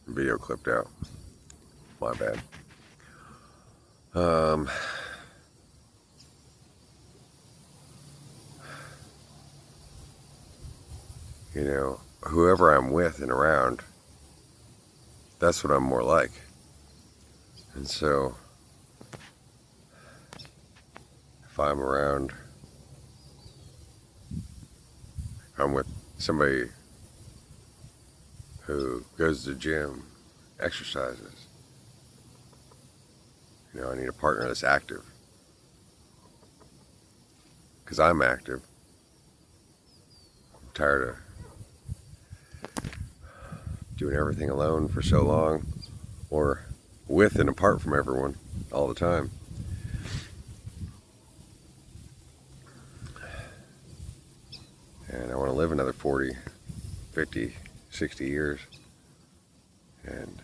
video clipped out. My bad. You know, whoever I'm with and around, that's what I'm more like. And so, if I'm around, I'm with somebody who goes to the gym, exercises. You know, I need a partner that's active. Because I'm active. I'm tired of doing everything alone for so long, or with and apart from everyone all the time. And I want to live another 40, 50, 60 years. And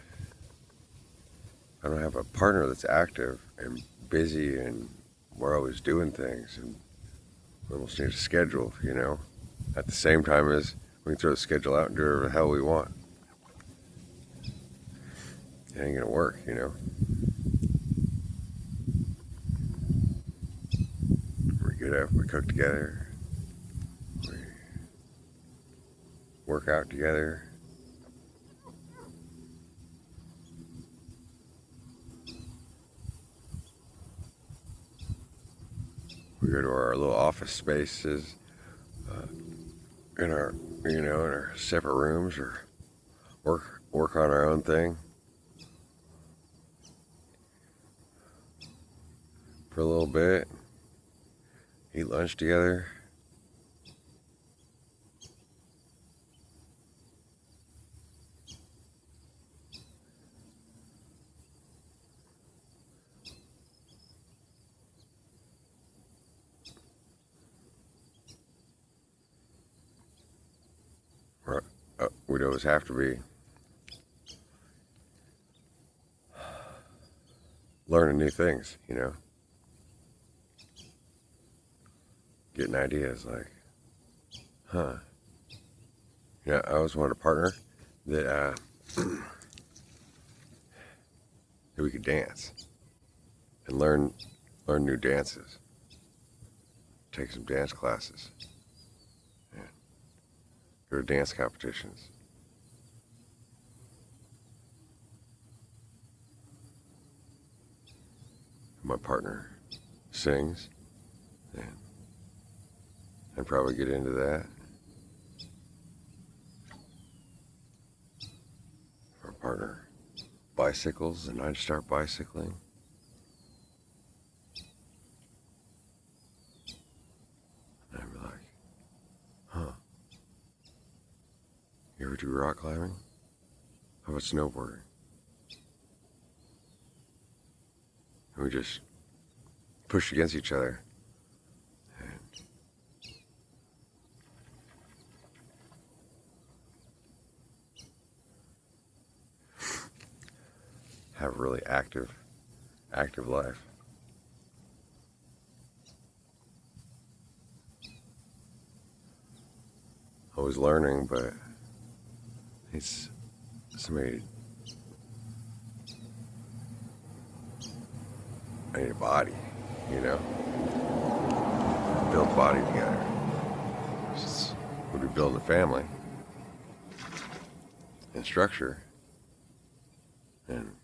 I don't have a partner that's active and busy, and we're always doing things, and we almost need a schedule, you know, at the same time as we can throw the schedule out and do whatever the hell we want. It ain't gonna work, you know. We're good at it. We cook together. We work out together. We go to our little office spaces in our, you know, in our separate rooms, or work on our own thing for a little bit. Eat lunch together. We'd always have to be learning new things, you know. Getting ideas like, yeah, I always wanted a partner that that we could dance and learn new dances. Take some dance classes. Yeah. Go to dance competitions. My partner sings, and I'd probably get into that. My partner bicycles, and I'd start bicycling. And I'd be like, you ever do rock climbing? How about snowboarding? And we just push against each other and have a really active life. Always learning, but it's somebody. I need a body, you know? Build a body together. We'd be building a family and structure. And,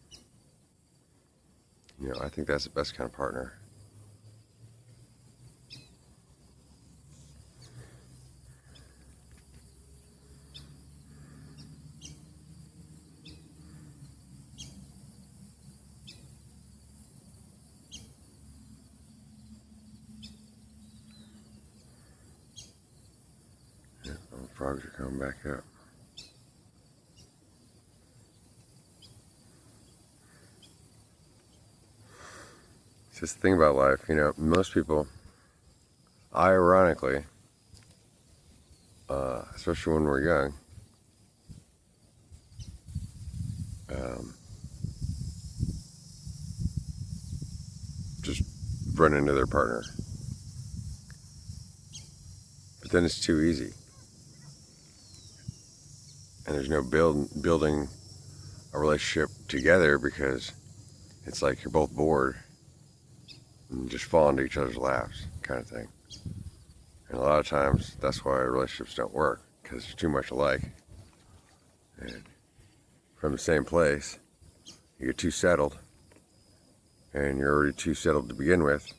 you know, I think that's the best kind of partner. Frogs are coming back up. It's just the thing about life, you know, most people, ironically, especially when we're young, just run into their partner. But then it's too easy. And there's no building a relationship together because it's like you're both bored and just fall into each other's laps kind of thing. And a lot of times that's why relationships don't work, because they're too much alike. And from the same place, you get too settled, and you're already too settled to begin with,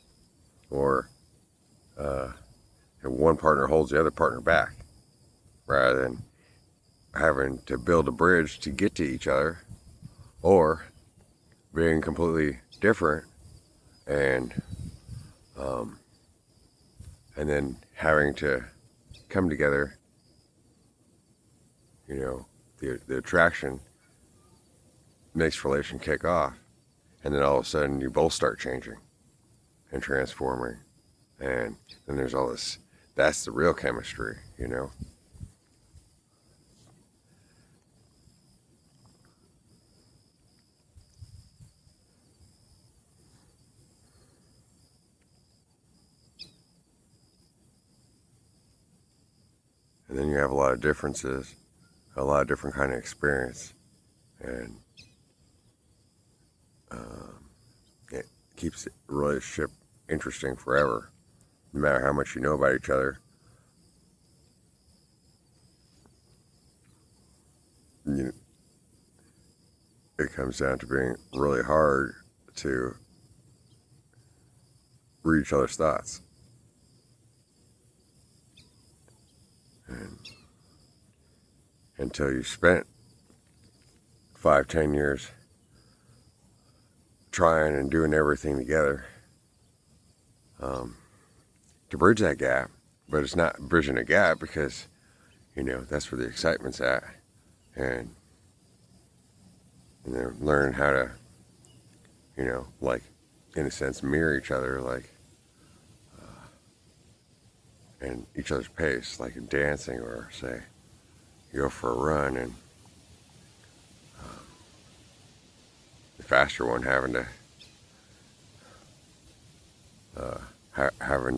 or one partner holds the other partner back, rather than having to build a bridge to get to each other, or being completely different and then having to come together. You know, the attraction makes relation kick off, and then all of a sudden you both start changing and transforming, and then there's all this. That's the real chemistry, you know. And then you have a lot of differences, a lot of different kind of experience, and it keeps the relationship interesting forever, no matter how much you know about each other. It comes down to being really hard to read each other's thoughts. And until you spent 5-10 years trying and doing everything together to bridge that gap. But it's not bridging a gap because, you know, that's where the excitement's at. And then learn how to, you know, like, in a sense, mirror each other, like, and each other's pace, like in dancing, or say, you go for a run, and the faster one having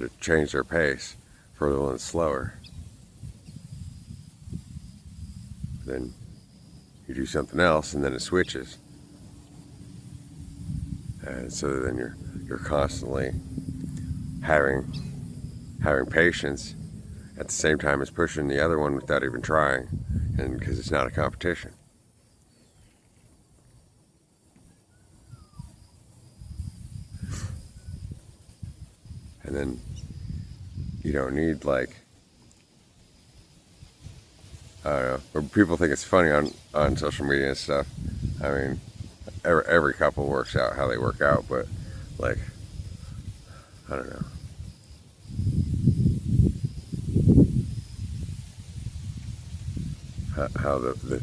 to change their pace for the one that's slower. Then you do something else, and then it switches, and so then you're constantly having patience at the same time as pushing the other one without even trying, and because it's not a competition. And then you don't need, like, I don't know, but people think it's funny on social media and stuff. I mean, every couple works out how they work out, but, like, I don't know. How the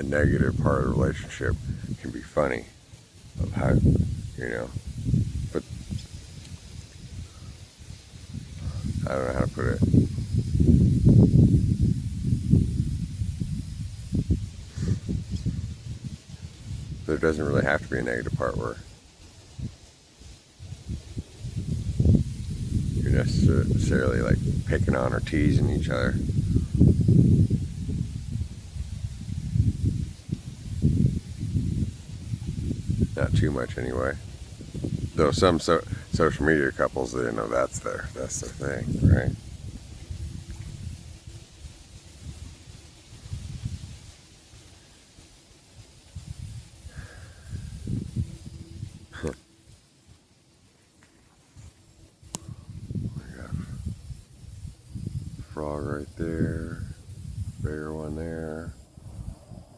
negative part of the relationship can be funny, of how, you know, but I don't know how to put it. There doesn't really have to be a negative part where you're necessarily like picking on or teasing each other. Not too much anyway. Though some social media couples, they know that's their thing, right? We got a frog right there, bigger one there,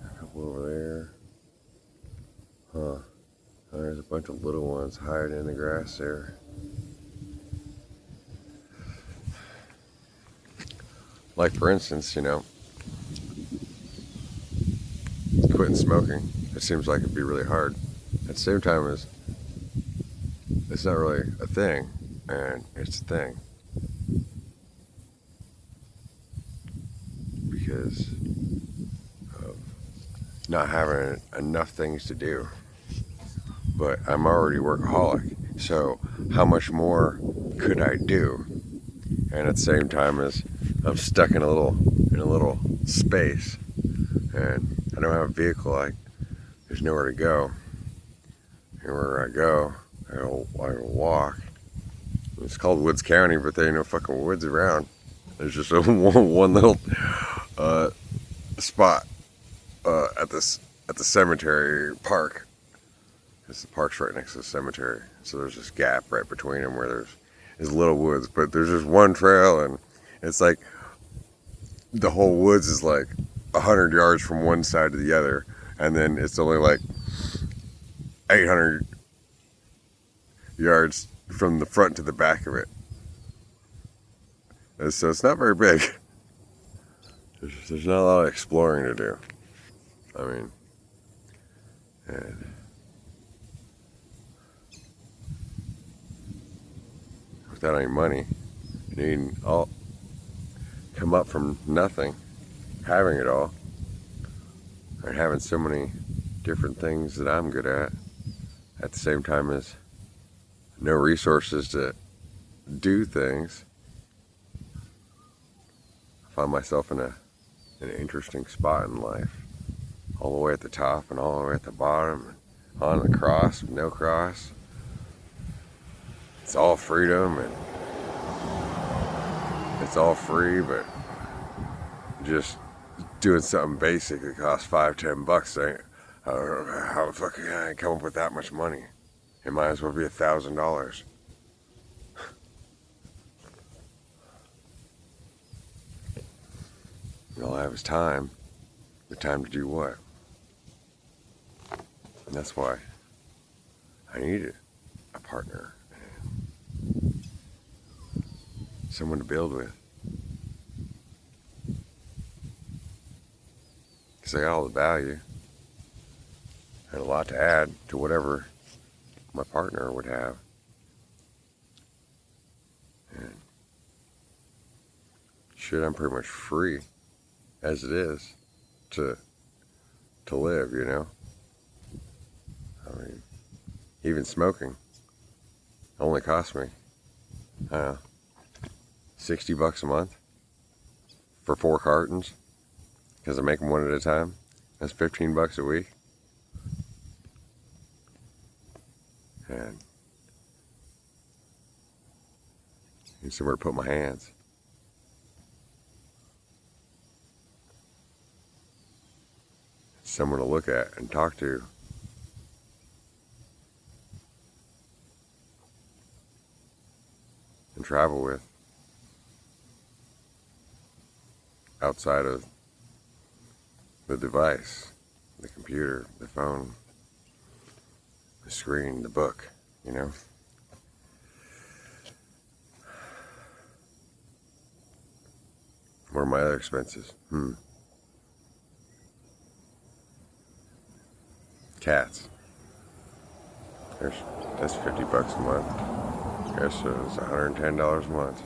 a couple over there. Huh. There's a bunch of little ones hiding in the grass there. Like, for instance, you know, quitting smoking. It seems like it'd be really hard. At the same time, it's not really a thing, and it's a thing. Because of not having enough things to do. But I'm already workaholic, so how much more could I do? And at the same time, as I'm stuck in a little space, and I don't have a vehicle there's nowhere to go. And where I go, I walk. It's called Woods County, but there ain't no fucking woods around. There's just a one little spot at the cemetery park. Because the park's right next to the cemetery, so there's this gap right between them where there's little woods, but there's just one trail, and it's like the whole woods is like 100 yards from one side to the other, and then it's only like 800 yards from the front to the back of it. And so it's not very big. There's not a lot of exploring to do. I mean, and without any money, needing all come up from nothing, having it all, and having so many different things that I'm good at the same time as no resources to do things. I find myself in an interesting spot in life, all the way at the top and all the way at the bottom, on the cross, no cross. It's all freedom and it's all free, but just doing something basic that costs $5-10. I don't know how the fuck can I come up with that much money? It might as well be $1,000. All I have is time. The time to do what? And that's why I needed a partner. Someone to build with. Because I got all the value and a lot to add to whatever my partner would have. And shit, I'm pretty much free as it is to live, you know? I mean, even smoking only cost me, I don't know, $60 a month for 4 cartons, because I make them one at a time. That's $15 a week. And need somewhere to put my hands. Someone to look at and talk to. And travel with. Outside of the device, the computer, the phone, the screen, the book, you know? What are my other expenses? Cats. That's $50 a month. There's so it's $110 a month.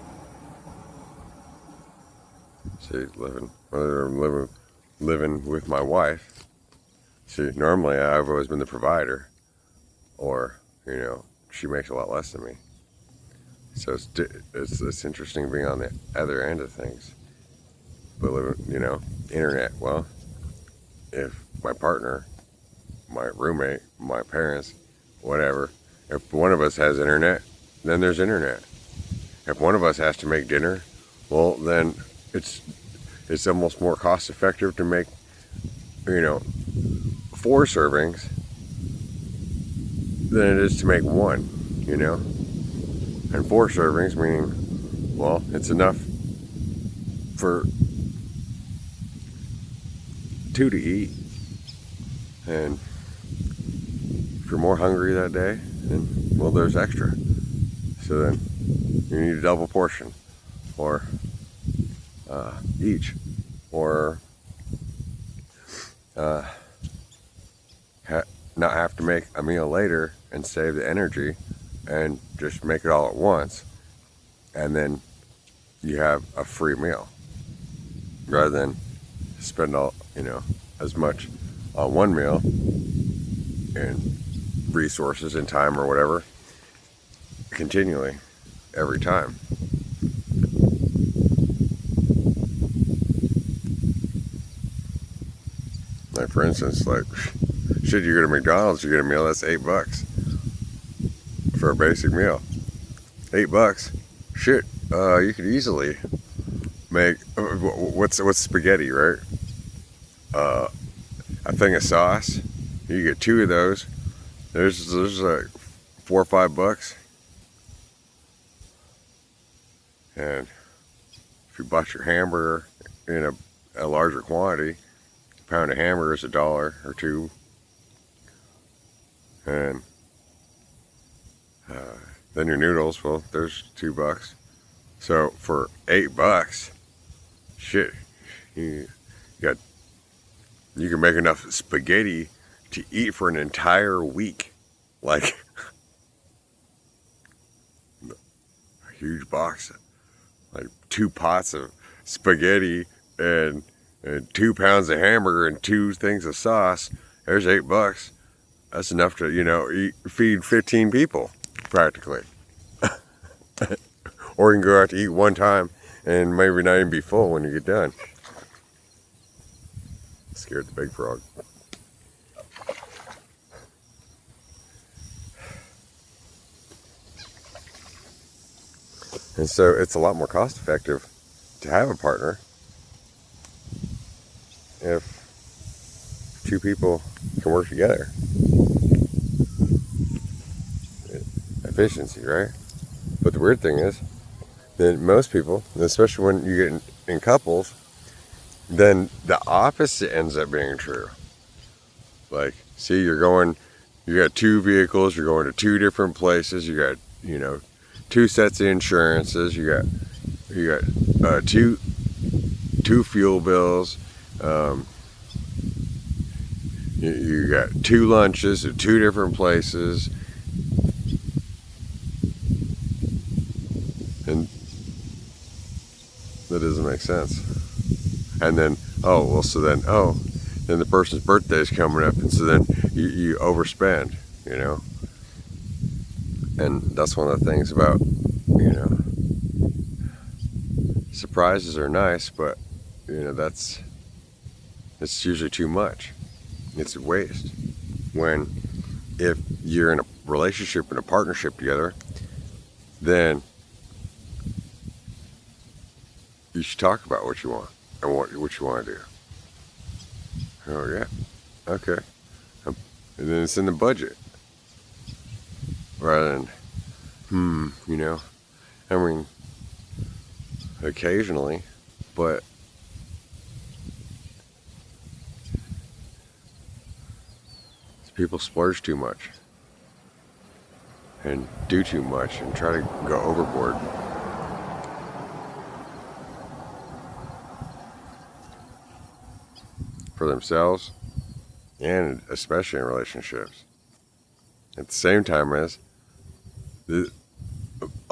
See, whether I'm living with my wife. See, normally I've always been the provider, or you know, she makes a lot less than me. So it's interesting being on the other end of things. But living, you know, internet. Well, if my partner, my roommate, my parents, whatever, if one of us has internet, then there's internet. If one of us has to make dinner, well, then it's almost more cost effective to make, you know, 4 servings than it is to make 1, you know? And 4 servings meaning, well, it's enough for 2 to eat. And if you're more hungry that day, then, well, there's extra. So then you need a double portion, or each, or not have to make a meal later and save the energy and just make it all at once, and then you have a free meal rather than spend all, you know, as much on one meal and resources and time or whatever continually every time. Like, for instance, like Shit, you go to McDonald's, you get a meal, that's $8 for a basic meal. $8. Shit, you could easily make, what's spaghetti, right? A thing of sauce. You get 2 of those. There's like $4 or $5. And if you bought your hamburger in a larger quantity, a pound of hamburger is $1 or $2. And then your noodles, well, there's $2. So for $8, shit, you can make enough spaghetti to eat for an entire week. Like a huge box, like 2 pots of spaghetti and 2 pounds of hamburger and 2 things of sauce. There's $8. That's enough to, feed 15 people, practically. Or you can go out to eat one time and maybe not even be full when you get done. Scared the big frog. And so it's a lot more cost effective to have a partner if 2 people can work together. Efficiency, right? But the weird thing is that most people, especially when you get in couples, then the opposite ends up being true. Like, see, you got 2 vehicles, you're going to 2 different places, you got, 2 sets of insurances, you got 2 fuel bills, you got 2 lunches at 2 different places, and that doesn't make sense. And then, then the person's birthday is coming up, and so then you overspend, And that's one of the things about, surprises are nice, but, it's usually too much. It's a waste. If you're in a relationship and a partnership together, then you should talk about what you want and what you want to do. Oh yeah, okay. And then it's in the budget, rather than, I mean, occasionally, but people splurge too much and do too much and try to go overboard. For themselves, and especially in relationships. At the same time as a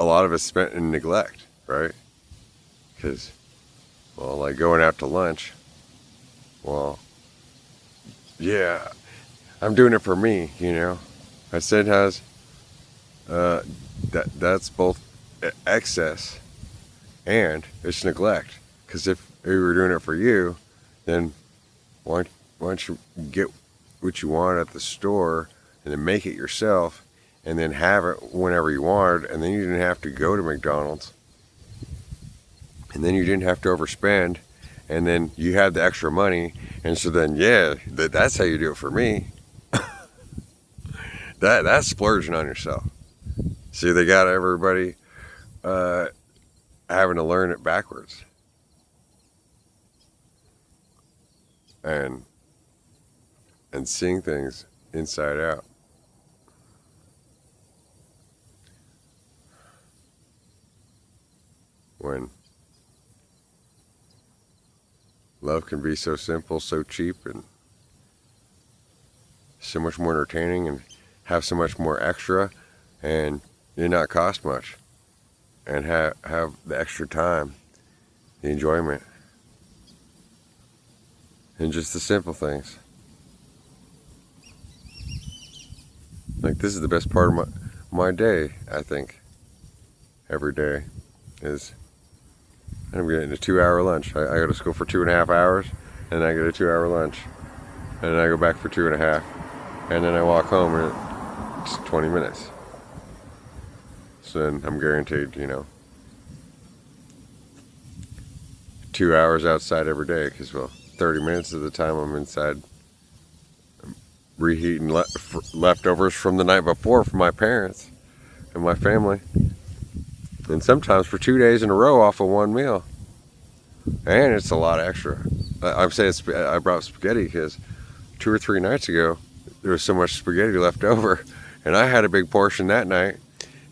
lot of it's spent in neglect, right? Because, like going out to lunch, yeah, I'm doing it for me, I said that's both excess and it's neglect. Because if we were doing it for you, then why don't you get what you want at the store and then make it yourself and then have it whenever you wanted, and then you didn't have to go to McDonald's, and then you didn't have to overspend, and then you had the extra money, and so then that's how you do it for me. That's splurging on yourself. See, they got everybody having to learn it backwards. And seeing things inside out. When love can be so simple, so cheap, and so much more entertaining, and have so much more extra, and it not cost much, and have the extra time, the enjoyment, and just the simple things. Like, this is the best part of my day, I think. Every day is I'm getting a 2-hour lunch. I go to school for 2.5 hours, and I get a 2-hour lunch, and then I go back for 2.5. and then I walk home and it's 20 minutes. So then I'm guaranteed, 2 hours outside every day, because, 30 minutes of the time I'm inside reheating leftovers from the night before from my parents and my family. And sometimes for 2 days in a row off of one meal. And it's a lot extra. I'm saying I brought spaghetti because 2 or 3 nights ago, there was so much spaghetti left over. And I had a big portion that night.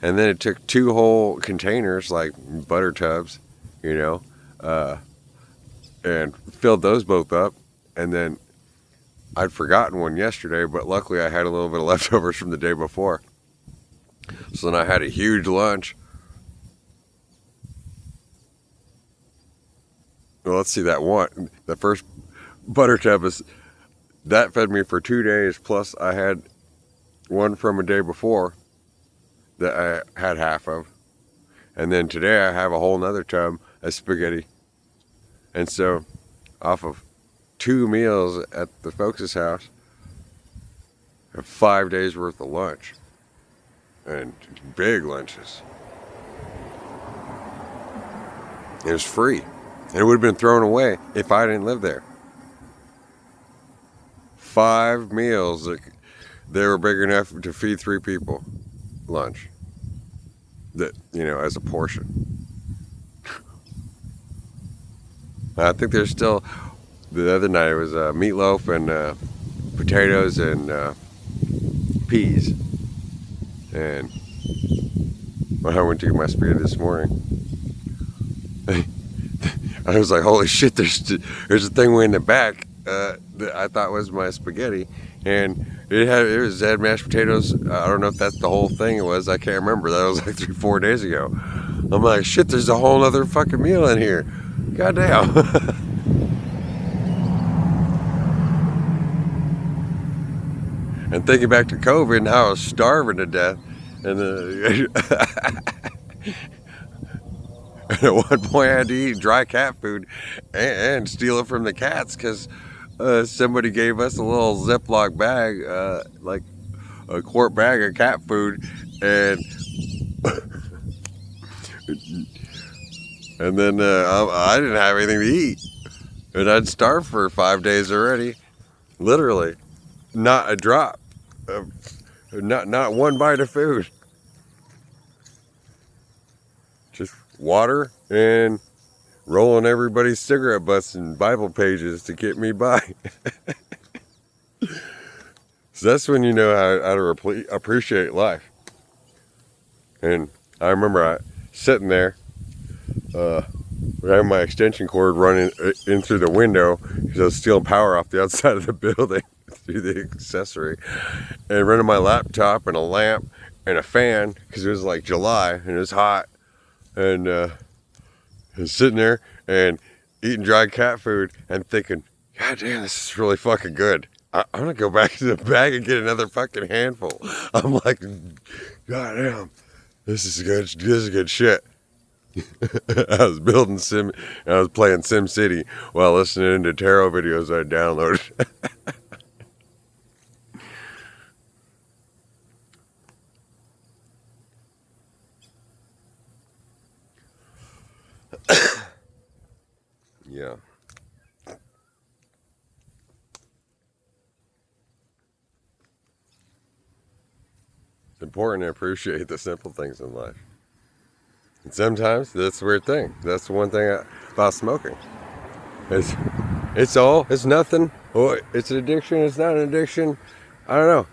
And then it took 2 whole containers, like butter tubs, and filled those both up. And then I'd forgotten one yesterday, but luckily I had a little bit of leftovers from the day before. So then I had a huge lunch. Well, let's see, that one. The first butter tub that fed me for 2 days, plus I had one from a day before that I had half of. And then today I have a whole nother tub of spaghetti. And so off of 2 meals at the folks' house, I have 5 days worth of lunch. And big lunches. It was free. And it would have been thrown away if I didn't live there. 5 meals, they were big enough to feed 3 people lunch. That, as a portion. I think there's still, the other night it was meatloaf and potatoes and peas. And when I went to get my spaghetti this morning, I was like, holy shit, there's a thing way in the back that I thought was my spaghetti. And it had mashed potatoes. I don't know if that's the whole thing it was. I can't remember. That was like 3-4 days ago. I'm like, shit, there's a whole other fucking meal in here. Goddamn. And thinking back to COVID and how I was starving to death. And and at one point I had to eat dry cat food and steal it from the cats because somebody gave us a little Ziploc bag, like a quart bag of cat food, and then I didn't have anything to eat, and I'd starved for 5 days already, literally, not a drop, not one bite of food, just water and rolling everybody's cigarette butts and Bible pages to get me by. So that's when you know how to appreciate life. And I remember sitting there, having my extension cord running in through the window because I was stealing power off the outside of the building through the accessory, and running my laptop and a lamp and a fan because it was like July and it was hot, and I was sitting there and eating dry cat food and thinking, God damn, this is really fucking good. I'm gonna go back to the bag and get another fucking handful. I'm like, God damn, this is good. This is good shit. I was building I was playing Sim City while listening to tarot videos I downloaded. Yeah. It's important to appreciate the simple things in life. And sometimes that's the weird thing. That's the one thing about smoking. It's nothing. Oh, it's an addiction. It's not an addiction. I don't know.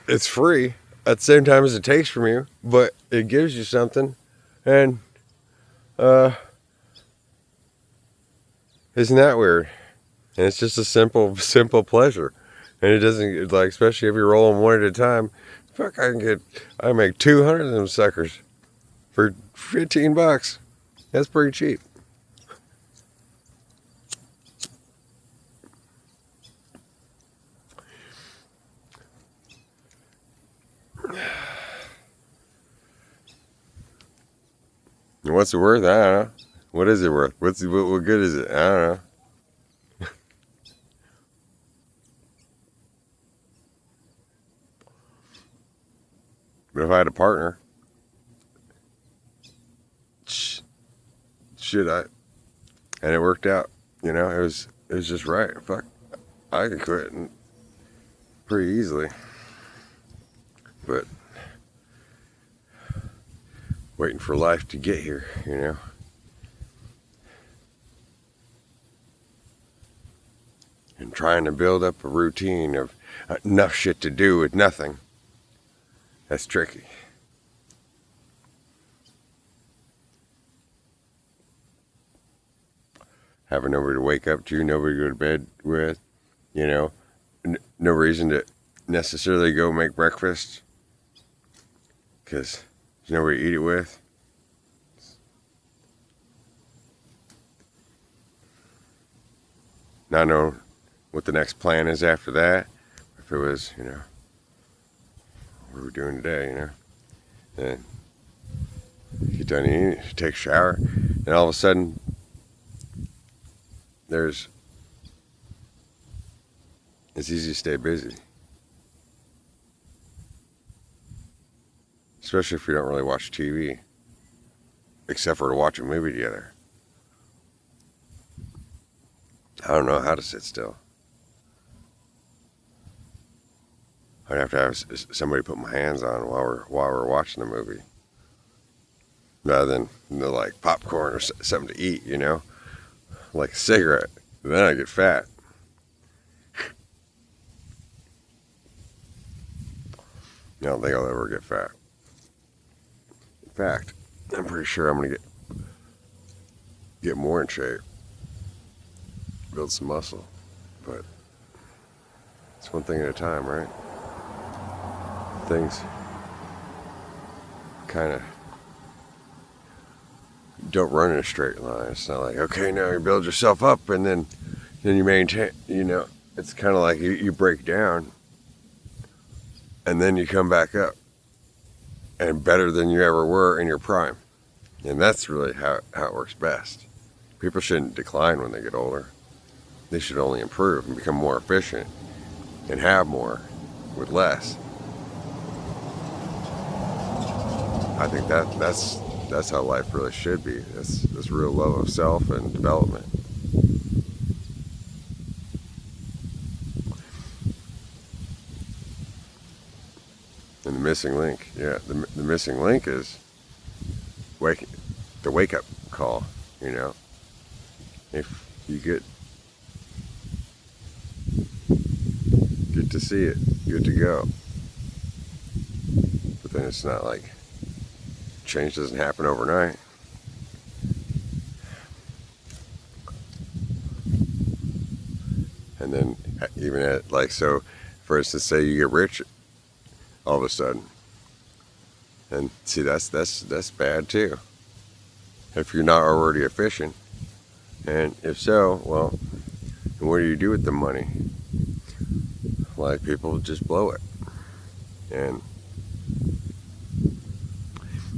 It's free at the same time as it takes from you, but it gives you something. And isn't that weird? And it's just a simple pleasure. And it doesn't, like, especially if you're rolling one at a time, fuck, I make 200 of them suckers for $15. That's pretty cheap. And what's it worth? I don't know. What is it worth? What good is it? I don't know. But if I had a partner, and it worked out. You know, it was just right. Fuck, I could quit pretty easily. But waiting for life to get here, you know. And trying to build up a routine of enough shit to do with nothing. That's tricky. Having nobody to wake up to, nobody to go to bed with, you know. No reason to necessarily go make breakfast because there's nobody to eat it with. Not knowing what the next plan is after that. If it was, you know, what are we doing today, you know? Then you get done eating, you take a shower, and all of a sudden it's easy to stay busy. Especially if you don't really watch TV. Except for to watch a movie together. I don't know how to sit still. I'd have to have somebody put my hands on while we're watching the movie. Rather than, you know, like popcorn or something to eat, you know? Like a cigarette. Then I get fat. I don't think I'll ever get fat. In fact, I'm pretty sure I'm gonna get more in shape. Build some muscle. But it's one thing at a time, right? Things kind of don't run in a straight line. It's not like, okay, now you build yourself up and then you maintain, you know. It's kind of like you break down and then you come back up and better than you ever were in your prime. And that's really how it works best. People shouldn't decline when they get older. They should only improve and become more efficient and have more with less. I think that's how life really should be. This real love of self and development. And the missing link, yeah, the missing link is the wake up call. You know, if you get to see it, good to go. But then it's not like change doesn't happen overnight. And then even at, like, so for instance, say you get rich all of a sudden, and see, that's bad too if you're not already efficient. And if so, well, what do you do with the money? Like, people just blow it, and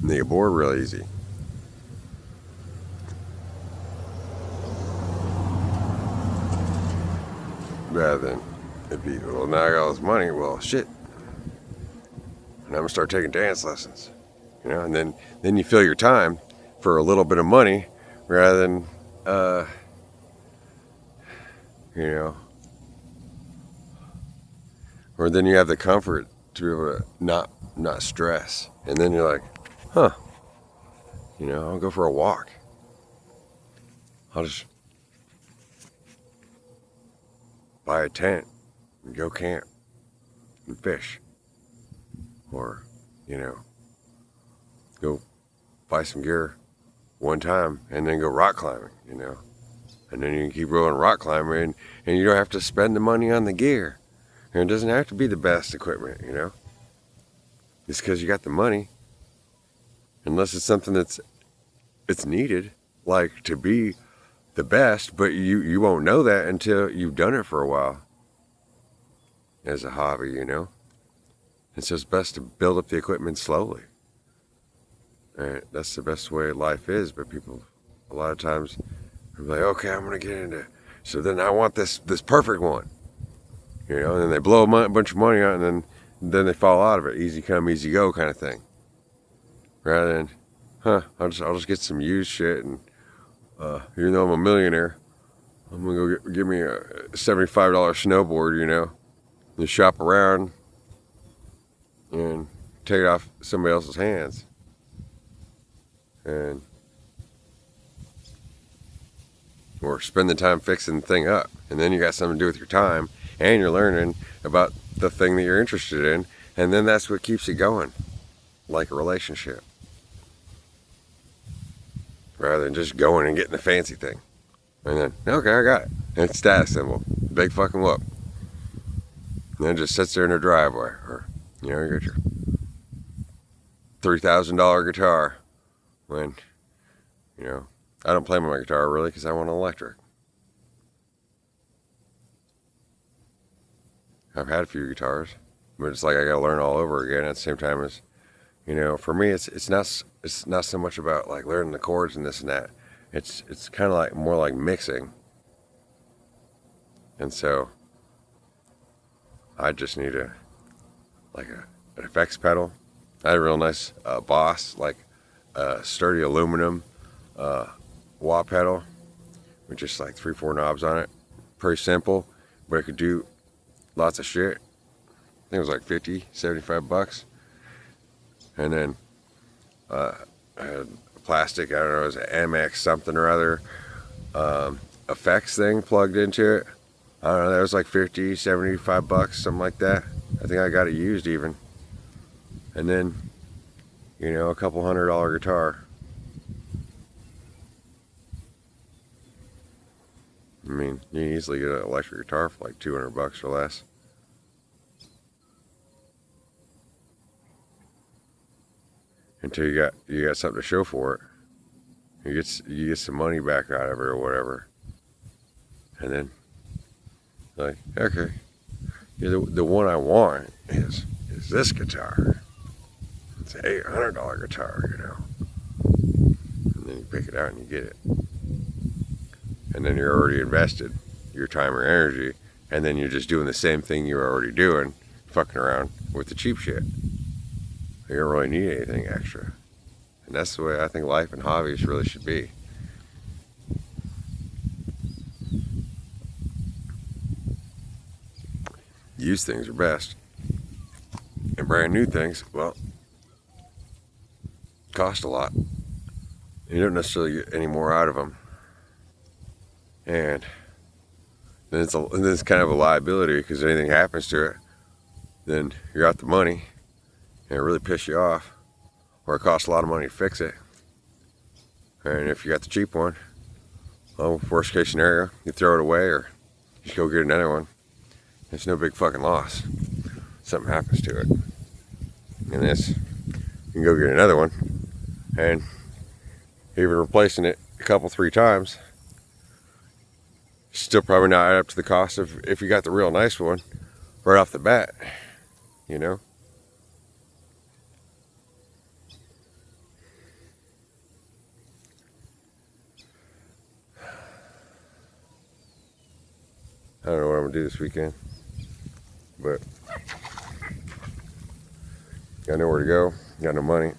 they get bored real easy. Rather than it'd be, well, now I got all this money, well, shit, and I'm gonna start taking dance lessons, you know. And then you fill your time for a little bit of money rather than you know, or then you have the comfort to be able to not stress. And then you're like, huh, you know, I'll go for a walk. I'll just buy a tent and go camp and fish. Or, you know, go buy some gear one time and then go rock climbing, you know. And then you can keep going rock climbing, and you don't have to spend the money on the gear. And it doesn't have to be the best equipment, you know. It's because you got the money. Unless it's something it's needed, like to be the best, but you won't know that until you've done it for a while as a hobby, you know. And so it's best to build up the equipment slowly. And that's the best way life is, but people a lot of times are like, okay, I'm gonna get into, so then I want this perfect one, you know. And then they blow a bunch of money on it, and then then they fall out of it. Easy come, easy go kind of thing. Rather than, I'll just get some used shit, and even though I'm a millionaire, I'm gonna go give me a $75 snowboard, you know, and shop around and take it off somebody else's hands. And or spend the time fixing the thing up, and then you got something to do with your time, and you're learning about the thing that you're interested in, and then that's what keeps it going, like a relationship, rather than just going and getting the fancy thing, and then okay, I got it, and it's status symbol, big fucking whoop, and then it just sits there in the driveway, or you know, you got your $3,000 guitar, when you know, I don't play my guitar really because I want an electric. I've had a few guitars, but it's like I gotta learn all over again at the same time as, you know, for me it's not so much about like learning the chords and this and that. It's kind of like more like mixing. And so I just need an effects pedal. I had a real nice Boss, like sturdy aluminum wah pedal with just like 3-4 knobs on it. Pretty simple, but it could do lots of shit. I think it was like $50-$75. And then I had plastic, I don't know, it was an MX something or other effects thing plugged into it. I don't know, that was like $50-$75, something like that. I think I got it used even. And then, you know, a couple $100 guitar. I mean, you can easily get an electric guitar for like $200 or less. Until you got something to show for it. You get some money back out of it or whatever. And then, like, okay, yeah, the one I want is this guitar. It's an $800 guitar, you know. And then you pick it out and you get it. And then you're already invested your time or energy, and then you're just doing the same thing you were already doing, fucking around with the cheap shit. You don't really need anything extra. And that's the way I think life and hobbies really should be. Used things are best. And brand new things, well, cost a lot. You don't necessarily get any more out of them. And then it's kind of a liability, because if anything happens to it, then you're out the money, and it really pisses you off, or it costs a lot of money to fix it. And if you got the cheap one, well, worst case scenario, you throw it away or just go get another one. It's no big fucking loss. Something happens to it. And this, you can go get another one, and even replacing it a couple, 3 times, still probably not up to the cost of if you got the real nice one right off the bat, you know? I don't know what I'm gonna do this weekend, but got nowhere to go, got no money.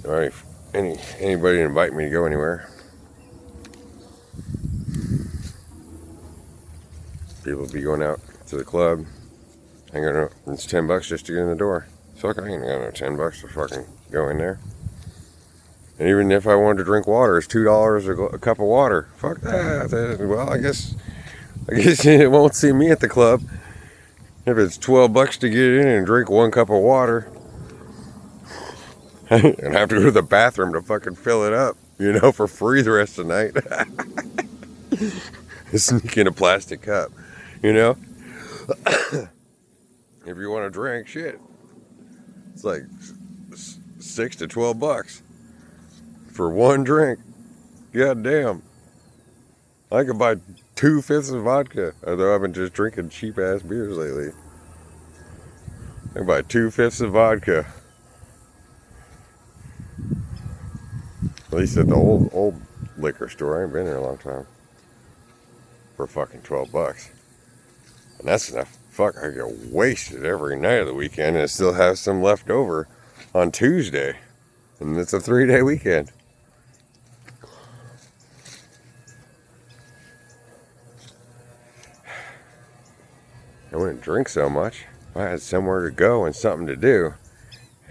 Alright, anybody invite me to go anywhere. People be going out to the club. I ain't gonna, it's $10 just to get in the door. Fuck, I ain't got no $10 to fucking go in there. And even if I wanted to drink water, it's $2 a cup of water. Fuck that. Well, I guess it won't see me at the club. If it's $12 to get in and drink 1 cup of water, and have to go to the bathroom to fucking fill it up, you know, for free the rest of the night. Sneak in a plastic cup, you know. If you want to drink, shit, it's like $6 to $12 for 1 drink. God damn. I could buy 2/5 of vodka, although I've been just drinking cheap ass beers lately. I can buy 2/5 of vodka. At least at the old liquor store. I ain't been there a long time. For fucking $12. And that's enough fuck, I get wasted every night of the weekend and still have some left over on Tuesday. And it's a 3-day weekend. I wouldn't drink so much. I had somewhere to go and something to do.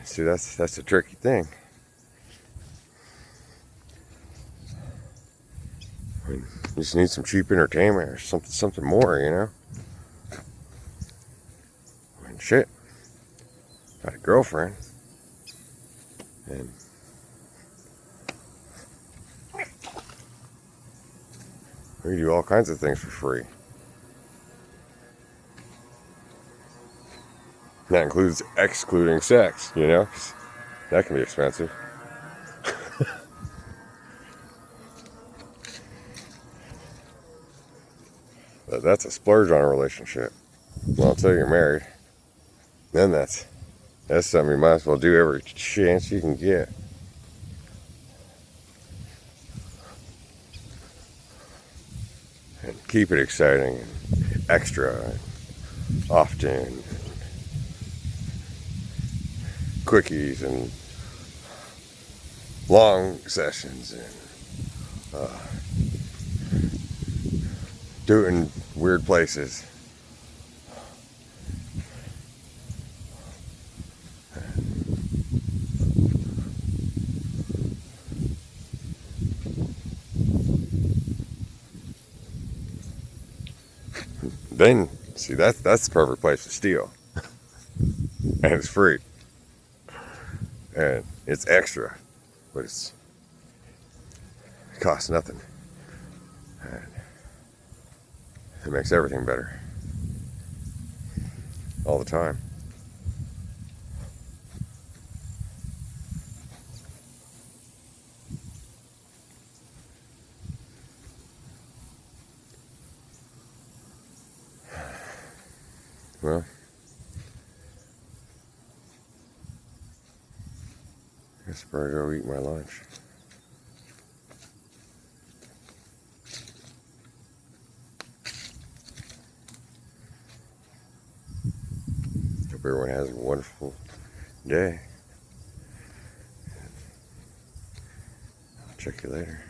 See, that's a tricky thing. I mean, you just need some cheap entertainment or something more, you know? I mean, shit. Got a girlfriend. And we do all kinds of things for free. That includes excluding sex, you know? That can be expensive. But that's a splurge on a relationship. Well, until you're married, then that's something you might as well do every chance you can get. And keep it exciting and extra and often. And quickies and long sessions and do it in weird places. Then, see, that's the perfect place to steal. And it's free. And it's extra. But it costs nothing. And it makes everything better. All the time. Well, I guess I better go eat my lunch. Hope everyone has a wonderful day. I'll check you later.